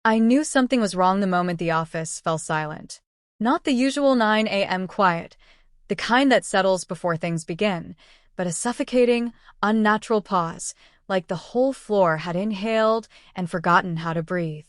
I knew something was wrong the moment the office fell silent. Not the usual 9 a.m. quiet, the kind that settles before things begin, but a suffocating, unnatural pause, like the whole floor had inhaled and forgotten how to breathe.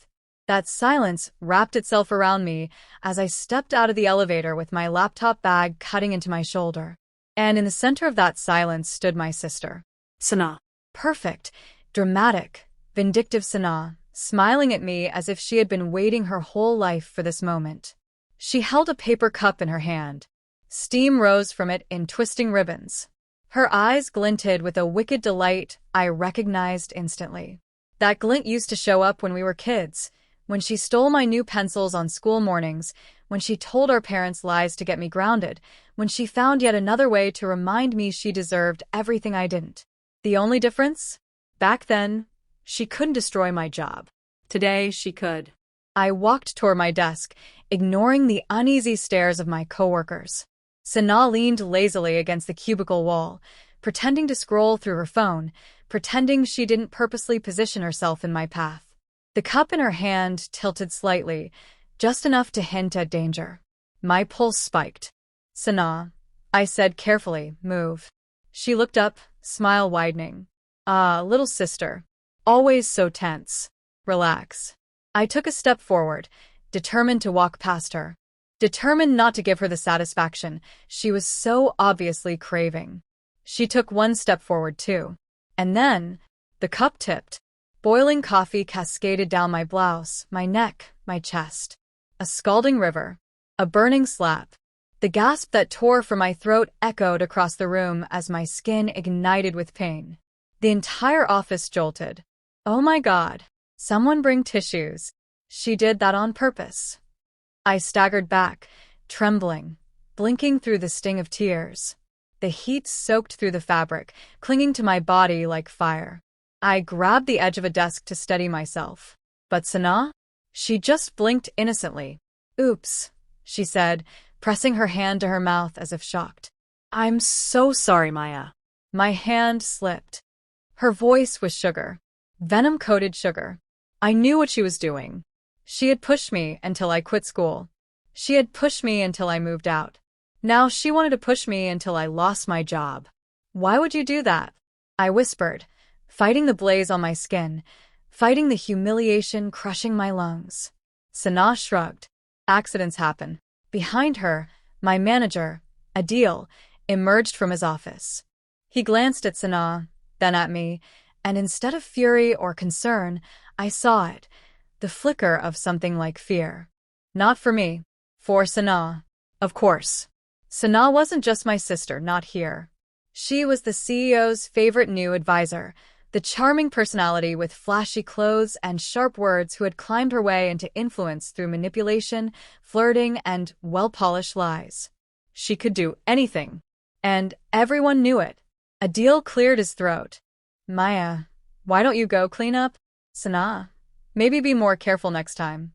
That silence wrapped itself around me as I stepped out of the elevator with my laptop bag cutting into my shoulder. And in the center of that silence stood my sister. Sana. Perfect, dramatic, vindictive Sana, smiling at me as if she had been waiting her whole life for this moment. She held a paper cup in her hand. Steam rose from it in twisting ribbons. Her eyes glinted with a wicked delight I recognized instantly. That glint used to show up when we were kids, when she stole my new pencils on school mornings, when she told our parents lies to get me grounded, when she found yet another way to remind me she deserved everything I didn't. The only difference? Back then, she couldn't destroy my job. Today, she could. I walked toward my desk, ignoring the uneasy stares of my coworkers. Sana leaned lazily against the cubicle wall, pretending to scroll through her phone, pretending she didn't purposely position herself in my path. The cup in her hand tilted slightly, just enough to hint at danger. My pulse spiked. "Sana," I said carefully, "move." She looked up, smile widening. "Ah, little sister. Always so tense. Relax." I took a step forward, determined to walk past her. Determined not to give her the satisfaction she was so obviously craving. She took one step forward too. And then, the cup tipped. Boiling coffee cascaded down my blouse, my neck, my chest. A scalding river. A burning slap. The gasp that tore from my throat echoed across the room as my skin ignited with pain. The entire office jolted. Oh my God. Someone bring tissues. She did that on purpose. I staggered back, trembling, blinking through the sting of tears. The heat soaked through the fabric, clinging to my body like fire. I grabbed the edge of a desk to steady myself. But Sana? She just blinked innocently. "Oops," she said, pressing her hand to her mouth as if shocked. "I'm so sorry, Maya." My hand slipped. Her voice was sugar. Venom-coated sugar. I knew what she was doing. She had pushed me until I quit school. She had pushed me until I moved out. Now she wanted to push me until I lost my job. "Why would you do that?" I whispered, fighting the blaze on my skin, fighting the humiliation crushing my lungs. Sana shrugged. "Accidents happen." Behind her, my manager, Adil, emerged from his office. He glanced at Sana, then at me, and instead of fury or concern, I saw it, the flicker of something like fear. Not for me. For Sana. Of course. Sana wasn't just my sister, not here. She was the CEO's favorite new advisor, the charming personality with flashy clothes and sharp words who had climbed her way into influence through manipulation, flirting, and well-polished lies. She could do anything. And everyone knew it. Adil cleared his throat. "Maya, why don't you go clean up?" "Sana, maybe be more careful next time."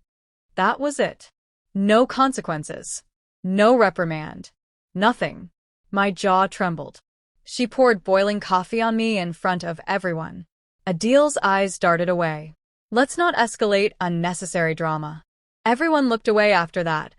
That was it. No consequences. No reprimand. Nothing. My jaw trembled. She poured boiling coffee on me in front of everyone. Adil's eyes darted away. "Let's not escalate unnecessary drama." Everyone looked away after that.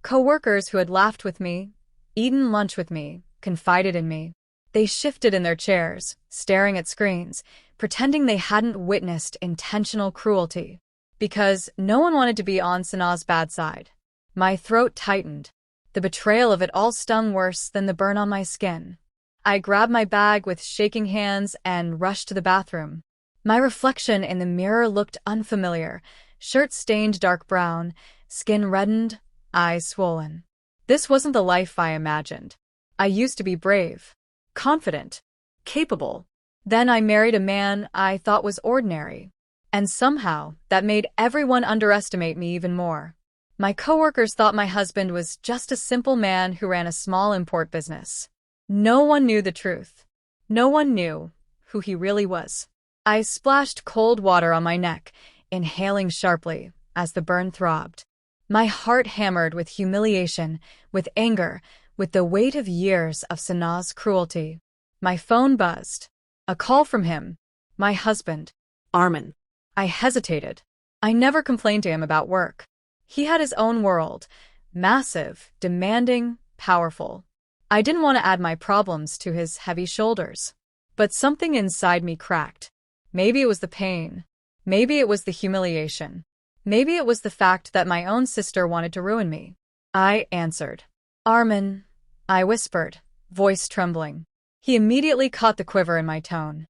Co-workers who had laughed with me, eaten lunch with me, confided in me. They shifted in their chairs, staring at screens, pretending they hadn't witnessed intentional cruelty. Because no one wanted to be on Sana's bad side. My throat tightened. The betrayal of it all stung worse than the burn on my skin. I grabbed my bag with shaking hands and rushed to the bathroom. My reflection in the mirror looked unfamiliar, shirt stained dark brown, skin reddened, eyes swollen. This wasn't the life I imagined. I used to be brave, confident, capable. Then I married a man I thought was ordinary. And somehow, that made everyone underestimate me even more. My coworkers thought my husband was just a simple man who ran a small import business. No one knew the truth. No one knew who he really was. I splashed cold water on my neck, inhaling sharply as the burn throbbed. My heart hammered with humiliation, with anger, with the weight of years of Sana's cruelty. My phone buzzed. A call from him. My husband. Arman. I hesitated. I never complained to him about work. He had his own world, massive, demanding, powerful. I didn't want to add my problems to his heavy shoulders. But something inside me cracked. Maybe it was the pain. Maybe it was the humiliation. Maybe it was the fact that my own sister wanted to ruin me. I answered. Arman, I whispered, voice trembling. He immediately caught the quiver in my tone.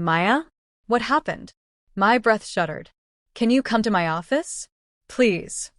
Maya? What happened? My breath shuddered. Can you come to my office? Please.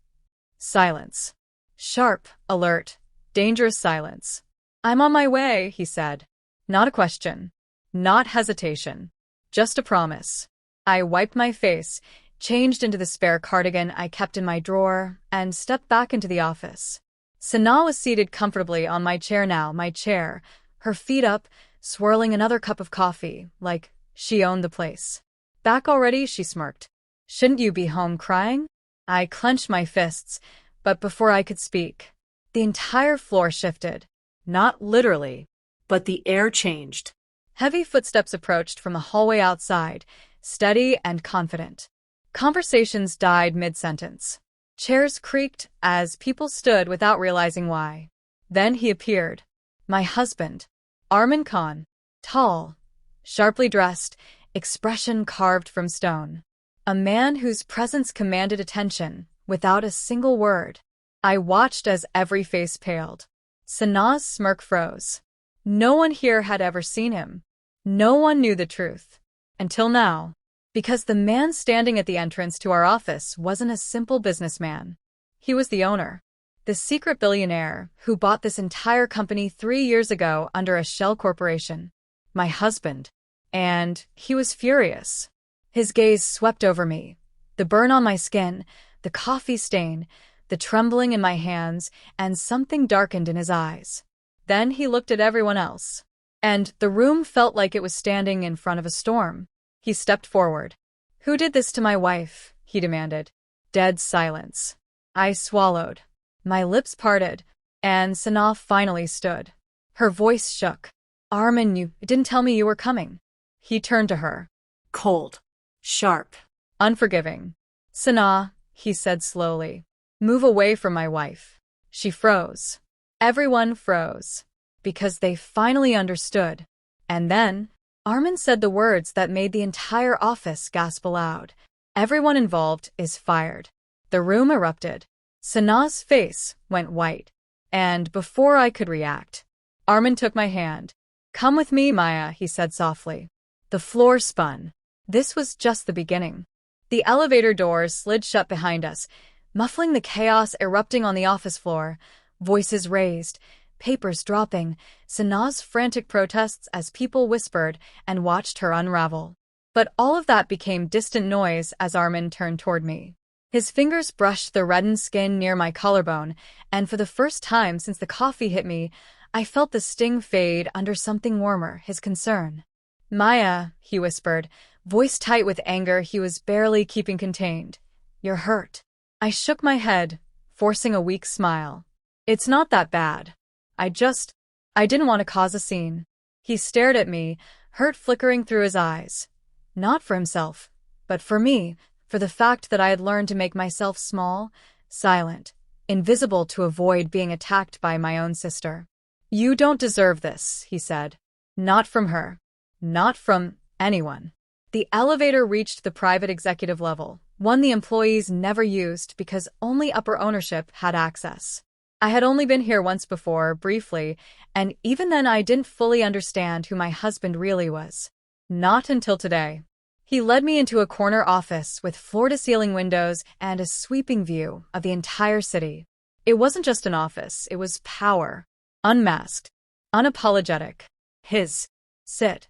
Silence. Sharp, alert, dangerous silence. I'm on my way, he said. Not a question. Not hesitation. Just a promise. I wiped my face, changed into the spare cardigan I kept in my drawer, and stepped back into the office. Sanaa was seated comfortably on my chair now, my chair, her feet up, swirling another cup of coffee, like she owned the place. Back already, she smirked. Shouldn't you be home crying? I clenched my fists, but before I could speak, the entire floor shifted. Not literally, But the air changed. heavy footsteps approached from the hallway outside, steady and confident. Conversations died mid-sentence. Chairs creaked as people stood without realizing why. Then he appeared. My husband, Arman Khan, tall, sharply dressed, expression carved from stone. A man whose presence commanded attention, without a single word. I watched as every face paled. Sanaa's smirk froze. No one here had ever seen him. No one knew the truth. Until now. Because the man standing at the entrance to our office wasn't a simple businessman. He was the owner. The secret billionaire who bought this entire company 3 years ago under a shell corporation. My husband. And he was furious. His gaze swept over me. The burn on my skin, the coffee stain, the trembling in my hands, and something darkened in his eyes. Then he looked at everyone else. And the room felt like it was standing in front of a storm. He stepped forward. Who did this to my wife? He demanded. Dead silence. I swallowed. My lips parted, and Sanaa finally stood. Her voice shook. Arman, you didn't tell me you were coming. He turned to her. Cold. Sharp. Unforgiving. Sanaa, he said slowly. Move away from my wife. She froze. Everyone froze. Because they finally understood. And then, Arman said the words that made the entire office gasp aloud. Everyone involved is fired. The room erupted. Sanaa's face went white. And before I could react, Arman took my hand. Come with me, Maya, he said softly. The floor spun. This was just the beginning. The elevator doors slid shut behind us, muffling the chaos erupting on the office floor. Voices raised, papers dropping, Sanaa's frantic protests as people whispered and watched her unravel. But all of that became distant noise as Arman turned toward me. His fingers brushed the reddened skin near my collarbone, and for the first time since the coffee hit me, I felt the sting fade under something warmer, his concern. Maya, he whispered, voice tight with anger he was barely keeping contained. You're hurt. I shook my head, forcing a weak smile. It's not that bad. I didn't want to cause a scene. He stared at me, hurt flickering through his eyes. Not for himself, but for me, for the fact that I had learned to make myself small, silent, invisible to avoid being attacked by my own sister. You don't deserve this, he said. Not from her. Not from anyone. The elevator reached the private executive level, one the employees never used because only upper ownership had access. I had only been here once before, briefly, and even then I didn't fully understand who my husband really was. Not until today. He led me into a corner office with floor-to-ceiling windows and a sweeping view of the entire city. It wasn't just an office, it was power. Unmasked. Unapologetic. His. Sit.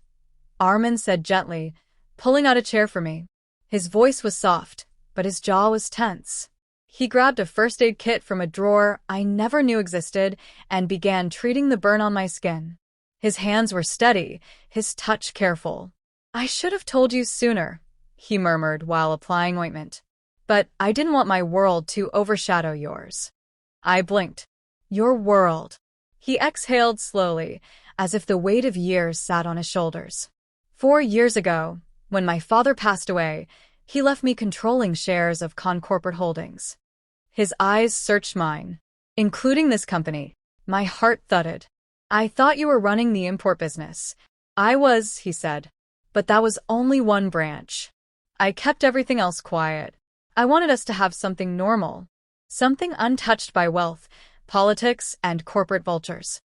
Arman said gently, pulling out a chair for me. His voice was soft, but his jaw was tense. He grabbed a first aid kit from a drawer I never knew existed and began treating the burn on my skin. His hands were steady, his touch careful. I should have told you sooner, he murmured while applying ointment. But I didn't want my world to overshadow yours. I blinked. Your world. He exhaled slowly, as if the weight of years sat on his shoulders. 4 years ago, when my father passed away, He left me controlling shares of corporate holdings. His eyes searched mine. Including this company. My heart thudded. I thought you were running the import business. I was, he said. But that was only one branch. I kept everything else quiet. I wanted us to have something normal. Something untouched by wealth, politics, and corporate vultures.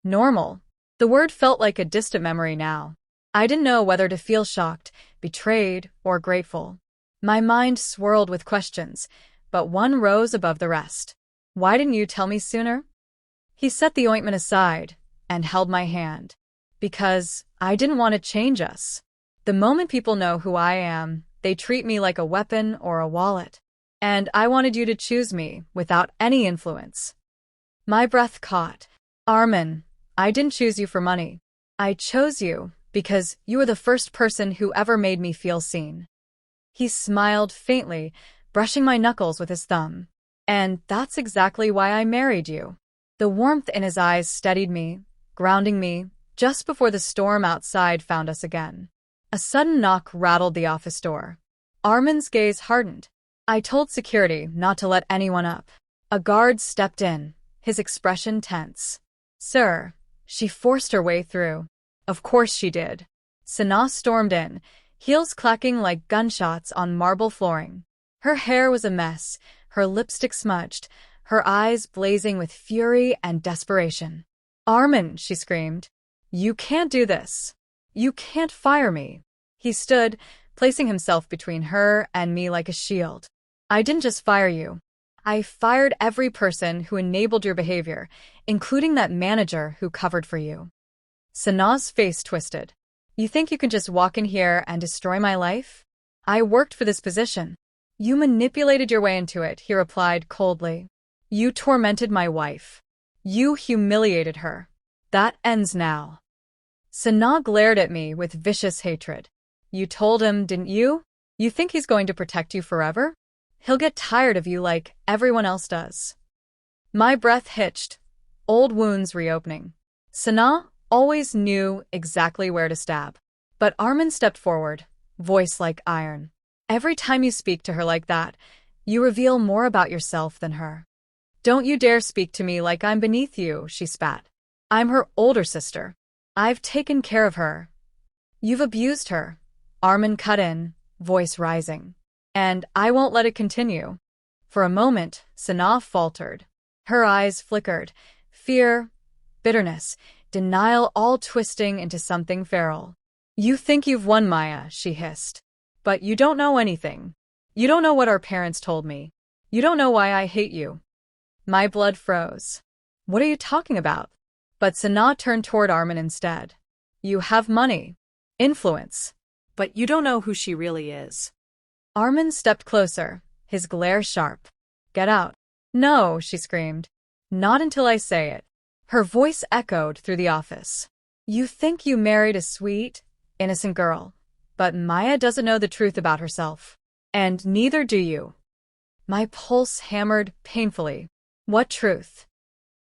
Normal. The word felt like a distant memory now. I didn't know whether to feel shocked, betrayed, or grateful. My mind swirled with questions, but one rose above the rest. Why didn't you tell me sooner? He set the ointment aside and held my hand. Because I didn't want to change us. The moment people know who I am, they treat me like a weapon or a wallet. And I wanted you to choose me without any influence. My breath caught. Arman, I didn't choose you for money. I chose you because you were the first person who ever made me feel seen. He smiled faintly, brushing my knuckles with his thumb. And that's exactly why I married you. The warmth in his eyes steadied me, grounding me, just before the storm outside found us again. A sudden knock rattled the office door. Arman's gaze hardened. I told security not to let anyone up. A guard stepped in, his expression tense. Sir, she forced her way through. Of course she did. Sanaa stormed in, heels clacking like gunshots on marble flooring. Her hair was a mess, her lipstick smudged, her eyes blazing with fury and desperation. Arman, she screamed. You can't do this. You can't fire me. He stood, placing himself between her and me like a shield. I didn't just fire you. I fired every person who enabled your behavior, including that manager who covered for you. Sanaa's face twisted. You think you can just walk in here and destroy my life? I worked for this position. You manipulated your way into it, he replied coldly. You tormented my wife. You humiliated her. That ends now. Sanaa glared at me with vicious hatred. You told him, didn't you? You think he's going to protect you forever? He'll get tired of you like everyone else does. My breath hitched, old wounds reopening. Sanaa always knew exactly where to stab. But Arman stepped forward, voice like iron. Every time you speak to her like that, you reveal more about yourself than her. Don't you dare speak to me like I'm beneath you, she spat. I'm her older sister. I've taken care of her. You've abused her. Arman cut in, voice rising. And I won't let it continue. For a moment, Sanaa faltered. Her eyes flickered, fear, bitterness, denial all twisting into something feral. You think you've won, Maya, she hissed. But you don't know anything. You don't know what our parents told me. You don't know why I hate you. My blood froze. What are you talking about? But Sanaa turned toward Arman instead. You have money. Influence. But you don't know who she really is. Arman stepped closer, his glare sharp. Get out. No, she screamed. Not until I say it. Her voice echoed through the office. You think you married a sweet, innocent girl. But Maya doesn't know the truth about herself. And neither do you. My pulse hammered painfully. What truth?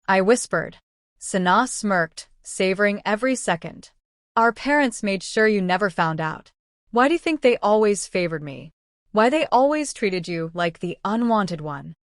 I whispered. Sanaa smirked, savoring every second. Our parents made sure you never found out. Why do you think they always favored me? Why they always treated you like the unwanted one?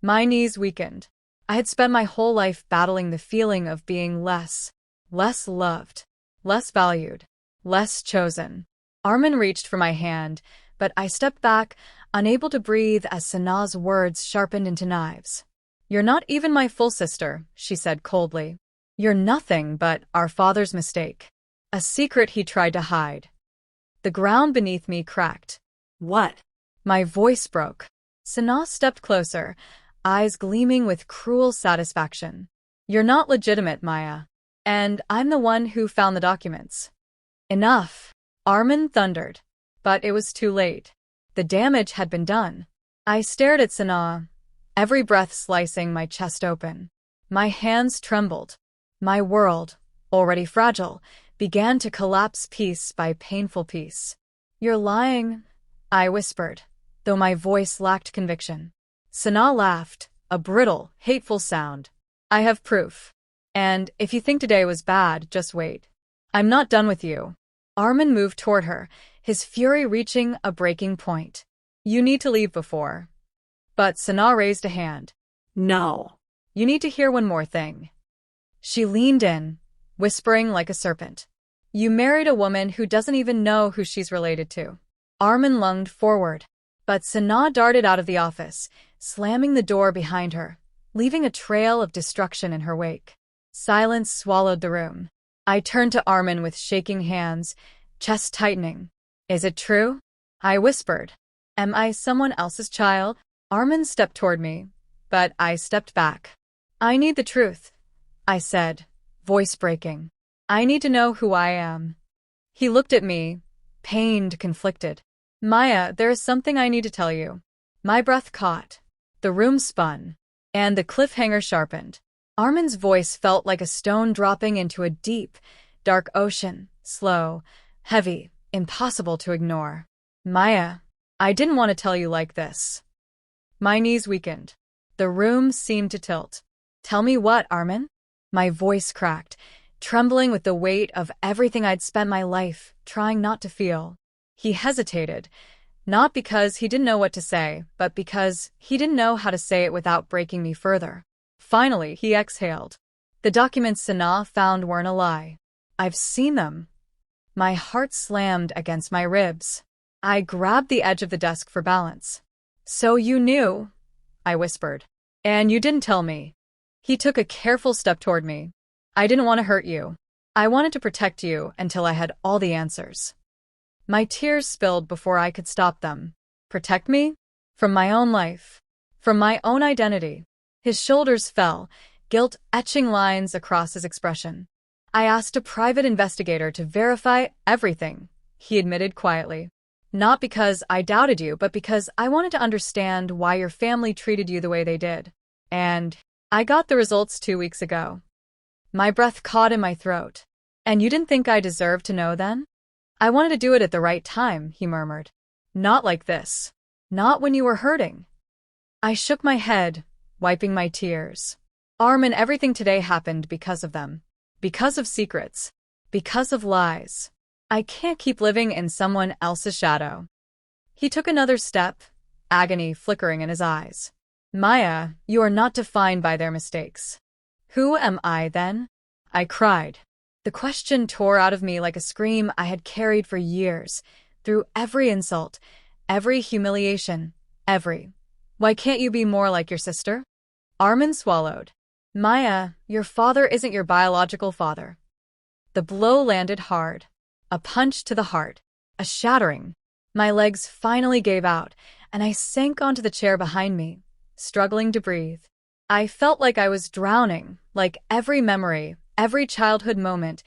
My knees weakened. I had spent my whole life battling the feeling of being less loved, less valued, less chosen. Arman reached for my hand, but I stepped back, unable to breathe as Sanaa's words sharpened into knives. You're not even my full sister, she said coldly. You're nothing but our father's mistake. A secret he tried to hide. The ground beneath me cracked. What? My voice broke. Sanaa stepped closer, eyes gleaming with cruel satisfaction. You're not legitimate, Maya. And I'm the one who found the documents. Enough. Arman thundered. But it was too late. The damage had been done. I stared at Sanaa, every breath slicing my chest open. My hands trembled. My world, already fragile, began to collapse piece by painful piece. You're lying, I whispered, though my voice lacked conviction. Sanaa laughed, a brittle, hateful sound. I have proof. And if you think today was bad, just wait. I'm not done with you. Arman moved toward her, his fury reaching a breaking point. You need to leave before. But Sana raised a hand. No. You need to hear one more thing. She leaned in, whispering like a serpent. You married a woman who doesn't even know who she's related to. Arman lunged forward, but Sana darted out of the office, slamming the door behind her, leaving a trail of destruction in her wake. Silence swallowed the room. I turned to Arman with shaking hands, chest tightening. Is it true? I whispered. Am I someone else's child? Arman stepped toward me, but I stepped back. I need the truth, I said, voice breaking. I need to know who I am. He looked at me, pained, conflicted. Maya, there is something I need to tell you. My breath caught. The room spun, and the cliffhanger sharpened. Arman's voice felt like a stone dropping into a deep, dark ocean, slow, heavy, impossible to ignore. Maya, I didn't want to tell you like this. My knees weakened. The room seemed to tilt. Tell me what, Arman? My voice cracked, trembling with the weight of everything I'd spent my life trying not to feel. He hesitated, not because he didn't know what to say, but because he didn't know how to say it without breaking me further. Finally, he exhaled. The documents Sana found weren't a lie. I've seen them. My heart slammed against my ribs. I grabbed the edge of the desk for balance. So you knew, I whispered. And you didn't tell me. He took a careful step toward me. I didn't want to hurt you. I wanted to protect you until I had all the answers. My tears spilled before I could stop them. Protect me? From my own life. From my own identity. His shoulders fell, guilt etching lines across his expression. I asked a private investigator to verify everything, he admitted quietly. Not because I doubted you, but because I wanted to understand why your family treated you the way they did. And I got the results 2 weeks ago. My breath caught in my throat. And you didn't think I deserved to know then? I wanted to do it at the right time, he murmured. Not like this. Not when you were hurting. I shook my head, wiping my tears. Arman, everything today happened because of them. Because of secrets. Because of lies. I can't keep living in someone else's shadow. He took another step, agony flickering in his eyes. Maya, you are not defined by their mistakes. Who am I then? I cried. The question tore out of me like a scream I had carried for years, through every insult, every humiliation, every. Why can't you be more like your sister? Arman swallowed. Maya, your father isn't your biological father. The blow landed hard. A punch to the heart. A shattering. My legs finally gave out, and I sank onto the chair behind me, struggling to breathe. I felt like I was drowning, like every memory, every childhood moment,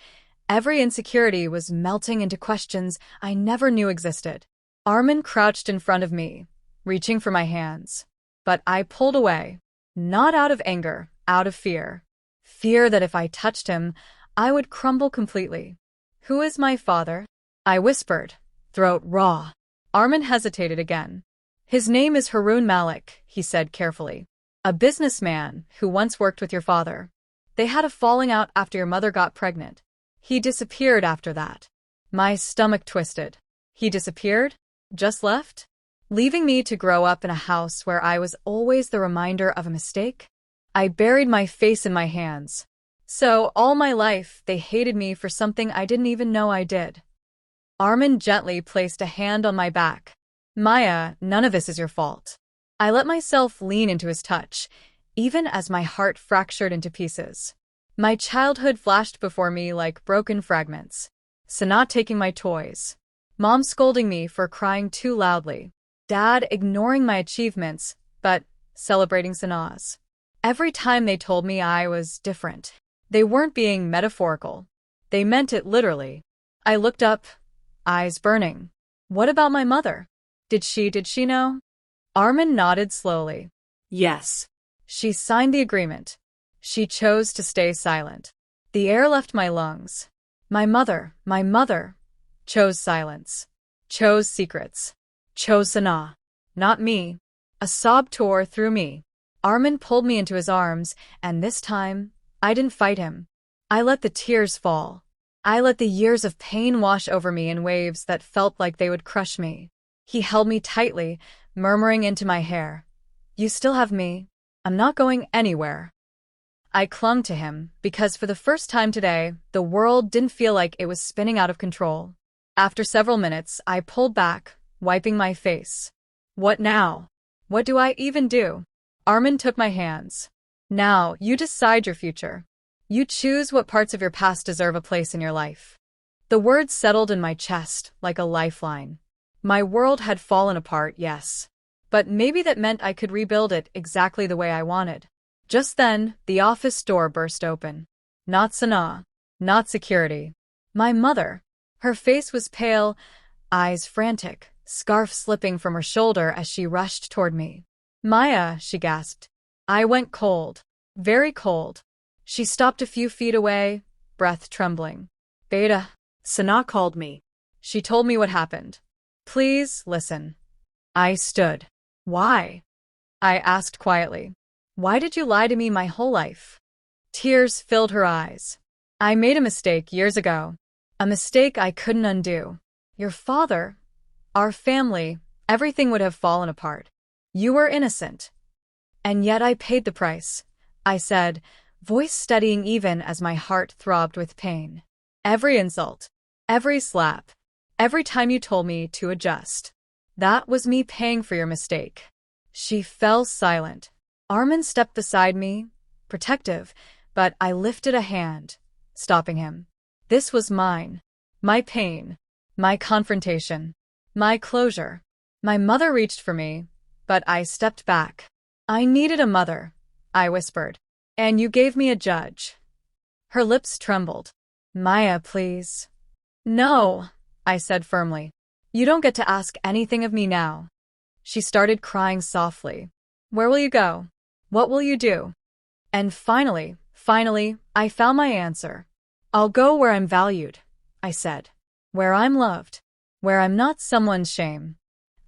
every insecurity was melting into questions I never knew existed. Arman crouched in front of me, reaching for my hands. But I pulled away. Not out of anger, out of fear. Fear that if I touched him, I would crumble completely. Who is my father? I whispered, throat raw. Arman hesitated again. His name is Harun Malik, he said carefully. A businessman who once worked with your father. They had a falling out after your mother got pregnant. He disappeared after that. My stomach twisted. He disappeared? Just left? Leaving me to grow up in a house where I was always the reminder of a mistake? I buried my face in my hands. So, all my life, they hated me for something I didn't even know I did. Arman gently placed a hand on my back. Maya, none of this is your fault. I let myself lean into his touch, even as my heart fractured into pieces. My childhood flashed before me like broken fragments. Sana taking my toys. Mom scolding me for crying too loudly. Dad ignoring my achievements, but celebrating Sana's. Every time they told me I was different. They weren't being metaphorical. They meant it literally. I looked up, eyes burning. What about my mother? Did she know? Arman nodded slowly. Yes. She signed the agreement. She chose to stay silent. The air left my lungs. My mother, chose silence. Chose secrets. Chose Sana. Not me. A sob tore through me. Arman pulled me into his arms, and this time, I didn't fight him. I let the tears fall. I let the years of pain wash over me in waves that felt like they would crush me. He held me tightly, murmuring into my hair. You still have me. I'm not going anywhere. I clung to him because for the first time today, the world didn't feel like it was spinning out of control. After several minutes, I pulled back, wiping my face. What now? What do I even do? Arman took my hands. Now, you decide your future. You choose what parts of your past deserve a place in your life. The words settled in my chest like a lifeline. My world had fallen apart, yes. But maybe that meant I could rebuild it exactly the way I wanted. Just then, the office door burst open. Not Sanaa. Not security. My mother. Her face was pale, eyes frantic, scarf slipping from her shoulder as she rushed toward me. Maya, she gasped. I went cold. Very cold. She stopped a few feet away, breath trembling. Beta. Sanaa called me. She told me what happened. Please, listen. I stood. Why? I asked quietly. Why did you lie to me my whole life? Tears filled her eyes. I made a mistake years ago. A mistake I couldn't undo. Your father, our family, everything would have fallen apart. You were innocent. And yet I paid the price, I said, voice steadying even as my heart throbbed with pain. Every insult, every slap, every time you told me to adjust. That was me paying for your mistake. She fell silent. Arman stepped beside me, protective, but I lifted a hand, stopping him. This was mine. My pain. My confrontation. My closure. My mother reached for me, but I stepped back. I needed a mother, I whispered. And you gave me a judge. Her lips trembled. Maya, please. No, I said firmly. You don't get to ask anything of me now. She started crying softly. Where will you go? What will you do? And finally, I found my answer. I'll go where I'm valued, I said. Where I'm loved. Where I'm not someone's shame.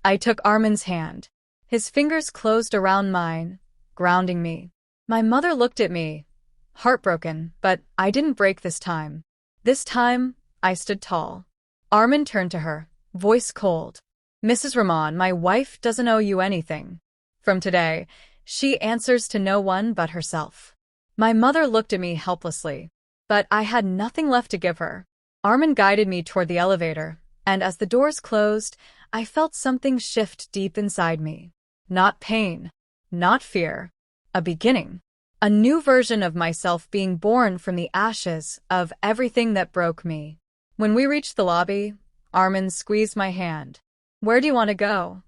I took Arman's hand. His fingers closed around mine, grounding me. My mother looked at me, heartbroken, but I didn't break this time. This time, I stood tall. Arman turned to her, voice cold. Mrs. Rahman, my wife doesn't owe you anything. From today, she answers to no one but herself. My mother looked at me helplessly, but I had nothing left to give her. Arman guided me toward the elevator, and as the doors closed, I felt something shift deep inside me. Not pain, not fear, a beginning. A new version of myself being born from the ashes of everything that broke me. When we reached the lobby, Arman squeezed my hand. Where do you want to go?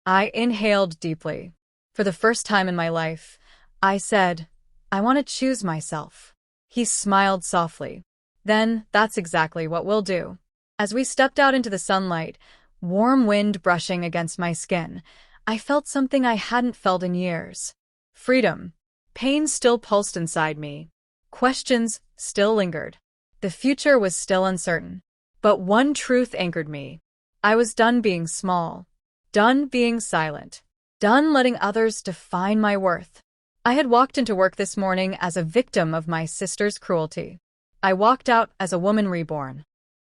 I inhaled deeply. For the first time in my life, I said, I want to choose myself. He smiled softly. Then, that's exactly what we'll do. As we stepped out into the sunlight, warm wind brushing against my skin, I felt something I hadn't felt in years. Freedom. Pain still pulsed inside me. Questions still lingered. The future was still uncertain. But one truth anchored me. I was done being small. Done being silent. Done letting others define my worth. I had walked into work this morning as a victim of my sister's cruelty. I walked out as a woman reborn.